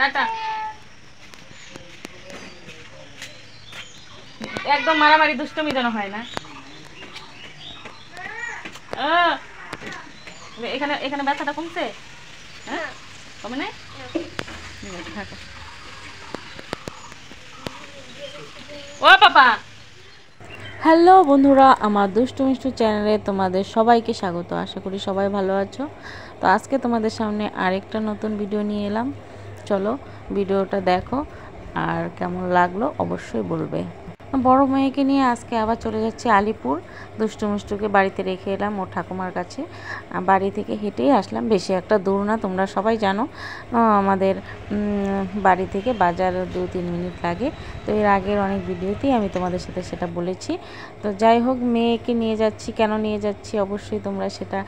Tata. একদম মারামারি দুষ্টমি যেন হয় না। এখানে এখানে ব্যথাটা কমছে? হ্যাঁ, কমে নাই? থাকো। ও পাপা। হ্যালো বন্ধুরা, আমার দুষ্টু মিষ্টু চ্যানেলে তোমাদের সবাইকে স্বাগত। আশা করি সবাই ভালো আছো। তো আজকে তোমাদের সামনে আরেকটা নতুন ভিডিও নিয়ে এলাম। চলো ভিডিওটা দেখো, আর কেমন লাগলো অবশ্যই বলবে। বড় মেয়েকে নিয়ে আজকে আবার চলে যাচ্ছি আলিপুর। দুষ্টু মিষ্টুকে বাড়িতে রেখে এলাম ওর ঠাকুমার কাছে। বাড়ি থেকে হেঁটেই আসলাম, বেশি একটা দূর না, তোমরা সবাই জানো। আমাদের বাড়ি থেকে বাজার 2-3 মিনিট লাগে। তো এর আগের অনেক ভিডিওতেই আমি তোমাদের সাথে সেটা বলেছি। তো যাই হোক, মেয়েকে নিয়ে যাচ্ছি, কেন নিয়ে যাচ্ছি অবশ্যই তোমরা সেটা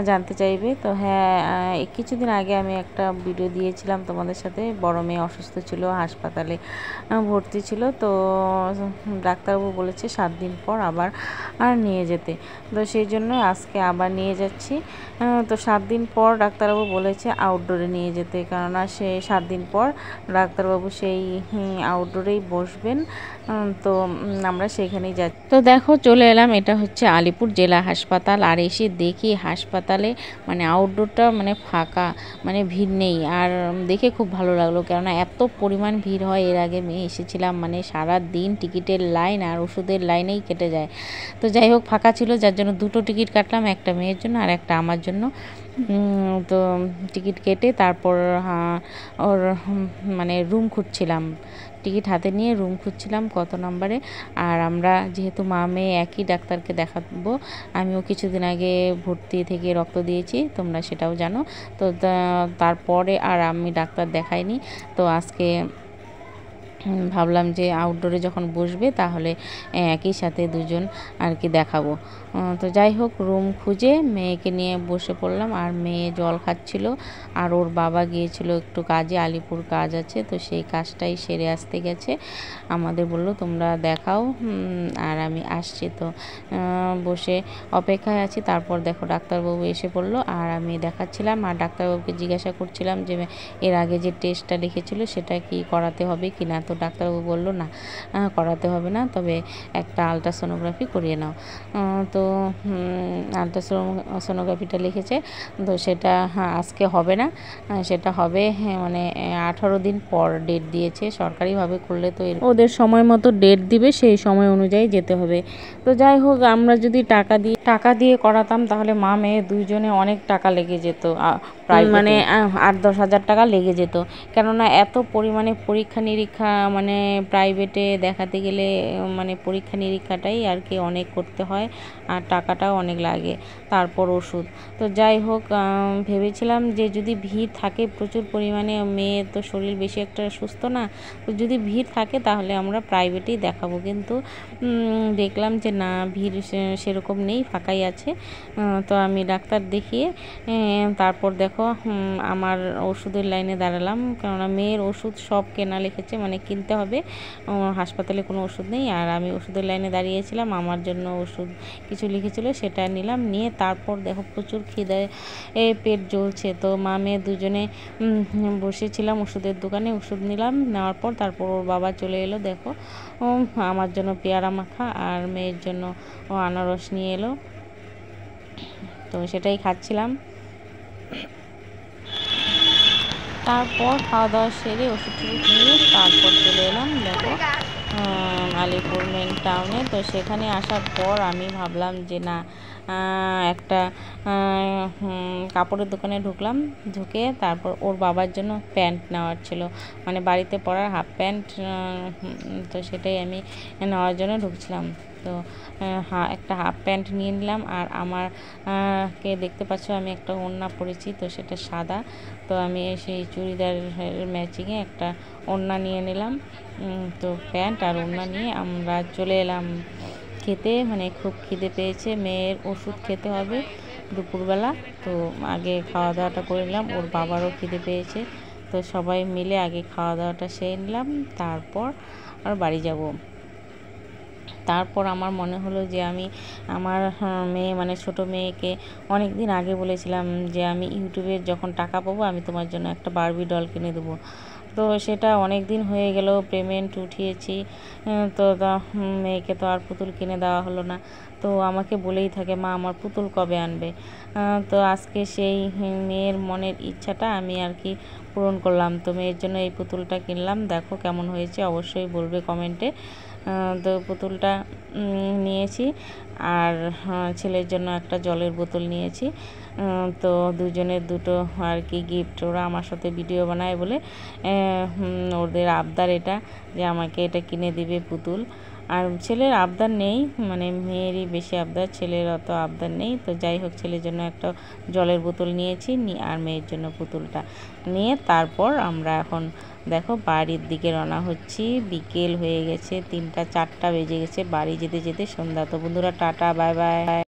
জানতে চাইবে। তো হ্যাঁ, কিছুদিন আগে আমি একটা ভিডিও দিয়েছিলাম তোমাদের সাথে। বড় মেয়ে অসুস্থ ছিল, হাসপাতালে ভর্তি ছিল। তো ডাক্তারবাবু বলেছে 7 দিন পর আবার নিয়ে যেতে। তো সেই জন্য আজকে আবার নিয়ে যাচ্ছি। তো 7 দিন পর ডাক্তারবাবু বলেছে আউটডোরে নিয়ে যেতে, কেননা সে 7 দিন পর ডাক্তারবাবু সেই আউটডোরেই বসবেন। তো আমরা সেখানেই যাচ্ছি। তো দেখো চলে এলাম, এটা হচ্ছে আলিপুর জেলা হাসপাতাল। আর এসে দেখি হাসপাতালে মানে আউটডোরটা মানে ফাঁকা, মানে ভিড় নেই। আর দেখে খুব ভালো লাগলো, কেননা এত পরিমাণ ভিড় হয়। এর আগে মেয়ে এসেছিলাম, মানে সারা দিন টিকিটের লাইন আর ওষুধের লাইনেই কেটে যায়। তো যাই হোক, ফাঁকা ছিল, যার জন্য 2টো টিকিট কাটলাম, একটা মেয়ের জন্য আর একটা আমার জন্য। তো টিকিট কেটে তারপর ওর মানে রুম খুঁজছিলাম, টিকিট হাতে নিয়ে রুম খুঁজছিলাম কত নম্বরে। আর আমরা যেহেতু মা মেয়ে একই ডাক্তারকে দেখাবো, আমিও কিছুদিন আগে ভর্তি থেকে রক্ত দিয়েছি, তোমরা সেটাও জানো। তো তারপরে আর আমি ডাক্তার দেখাইনি। তো আজকে ভাবলাম যে আউটডোরে যখন বসবে তাহলে একই সাথে দুজন আর কি দেখাবো। তো যাই হোক, রুম খুঁজে মেয়েকে নিয়ে বসে পড়লাম। আর মেয়ে জল খাচ্ছিল, আর ওর বাবা গিয়েছিল একটু কাজে, আলিপুর কাজ আছে, তো সেই কাজটাই সেরে আসতে গেছে। আমাদের বললো তোমরা দেখাও, আর আমি আসছি। তো বসে অপেক্ষায় আছি। তারপর দেখো ডাক্তারবাবু এসে পড়লো, আর আমি দেখাচ্ছিলাম আর ডাক্তারবাবুকে জিজ্ঞাসা করছিলাম যে এর আগে যে টেস্টটা লিখেছিল সেটা কি করাতে হবে কি না। তো ডাক্তারবাবু বললো না, করাতে হবে না, তবে একটা আলট্রাসোনোগ্রাফি করিয়ে নাও। তো আলট্রাসোনোগ্রাফিটা লিখেছে, তো সেটা আজকে হবে না, সেটা হবে মানে 18 দিন পর ডেট দিয়েছে। সরকারিভাবে করলে তো ওদের সময় মতো ডেট দিবে, সেই সময় অনুযায়ী যেতে হবে। তো যাই হোক, আমরা যদি টাকা দিয়ে করাতাম তাহলে মা মেয়ে দুইজনে অনেক টাকা লেগে যেত, প্রায় মানে 8-10 হাজার টাকা লেগে যেত। কেননা এত পরিমাণে পরীক্ষা নিরীক্ষা, মানে প্রাইভেটে দেখাতে গেলে মানে পরীক্ষা নিরীক্ষাটাই আর কি অনেক করতে হয়, আর টাকাটাও অনেক লাগে, তারপর ওষুধ। তো যাই হোক, ভেবেছিলাম যে যদি ভিড় থাকে প্রচুর পরিমাণে, মেয়ের তো শরীর বেশি একটা সুস্থ না, তো যদি ভিড় থাকে তাহলে আমরা প্রাইভেটেই দেখাবো। কিন্তু দেখলাম যে না, ভিড় সেরকম নেই, ফাঁকাই আছে। তো আমি ডাক্তার দেখিয়ে তারপর দেখো আমার ওষুধের লাইনে দাঁড়ালাম, কেননা মেয়ের ওষুধ সব কেনা লিখেছে, মানে কিনতে হবে, হাসপাতালে কোনো ওষুধ নেই। আর আমি ওষুধের লাইনে দাঁড়িয়েছিলাম, আমার জন্য ওষুধ কিছু লিখেছিল সেটা নিলাম, নিয়ে তারপর দেখো প্রচুর খিদে পেট জ্বলছে। তো মা মেয়ে দুজনে বসেছিলাম ওষুধের দোকানে, ওষুধ নিলাম, নেওয়ার পর তারপর ওর বাবা চলে এলো। দেখো আমার জন্য পেয়ারা মাখা আর মেয়ের জন্য আনারস নিয়ে এলো, তো সেটাই খাচ্ছিলাম। তারপর খাওয়া দাওয়া সেরে ওষুধ নিয়ে তারপর চলে এলাম দেখো আলিপুর মেন টাউনে। তো সেখানে আসার পর আমি ভাবলাম যে না, একটা কাপড়ের দোকানে ঢুকলাম, ঢুকে তারপর ওর বাবার জন্য প্যান্ট নেওয়ার ছিল, মানে বাড়িতে পরার হাফ প্যান্ট। তো সেটাই আমি নেওয়ার জন্য ঢুকছিলাম। তো একটা হাফ প্যান্ট নিয়ে নিলাম। আর আমার কে দেখতে পাচ্ছ আমি একটা ওড়না পরেছি, তো সেটা সাদা। তো আমি সেই চুড়িদারের ম্যাচিংয়ে একটা ওড়না নিয়ে নিলাম। তো প্যান্ট আর ওড়না নিয়ে আমরা চলে এলাম খেতে, মানে খুব খিদে পেয়েছে, মেয়ের ওষুধ খেতে হবে দুপুরবেলা। তো আগে খাওয়া দাওয়াটা করে নিলাম, ওর বাবারও খিদে পেয়েছে। তো সবাই মিলে আগে খাওয়া দাওয়াটা সেরে নিলাম, তারপর আর বাড়ি যাব। তারপর আমার মনে হলো যে আমি আমার মেয়ে মানে ছোটো মেয়েকে অনেক দিন আগে বলেছিলাম যে আমি ইউটিউবে যখন টাকা পাবো আমি তোমার জন্য একটা বারবি ডল কিনে দেবো। তো সেটা অনেক দিন হয়ে গেল, পেমেন্ট উঠিয়েছি, তো মেয়েকে তো আর পুতুল কিনে দেওয়া হলো না। তো আমাকে বলেই থাকে, মা আমার পুতুল কবে আনবে। তো আজকে সেই মেয়ের মনের ইচ্ছাটা আমি আর কি পূরণ করলাম। তো মেয়ের জন্য এই পুতুলটা কিনলাম, দেখো কেমন হয়েছে অবশ্যই বলবে কমেন্টে। তো পুতুলটা নিয়েছি, আর ছেলের জন্য একটা জলের বোতল নিয়েছি। তো দুজনের দুটো আর কি গিফট। ওরা আমার সাথে ভিডিও বানায় বলে ওদের আবদার এটা, যে আমাকে এটা কিনে দিবে পুতুল। আর ছেলের আবদার নেই, মানে মেয়েরই বেশি আবদার, ছেলের অত আবদার নেই। তো যাই হোক, ছেলের জন্য একটা জলের বোতল নিয়েছি, আর মেয়ের জন্য পুতুলটা নিয়ে তারপর আমরা এখন দেখো বাড়ির দিকে রওনা হচ্ছি। বিকেল হয়ে গেছে, 3টা 4টা বেজে গেছে, বাড়ি যেতে যেতে সন্ধ্যা। তো বন্ধুরা টাটা, বাই বাই।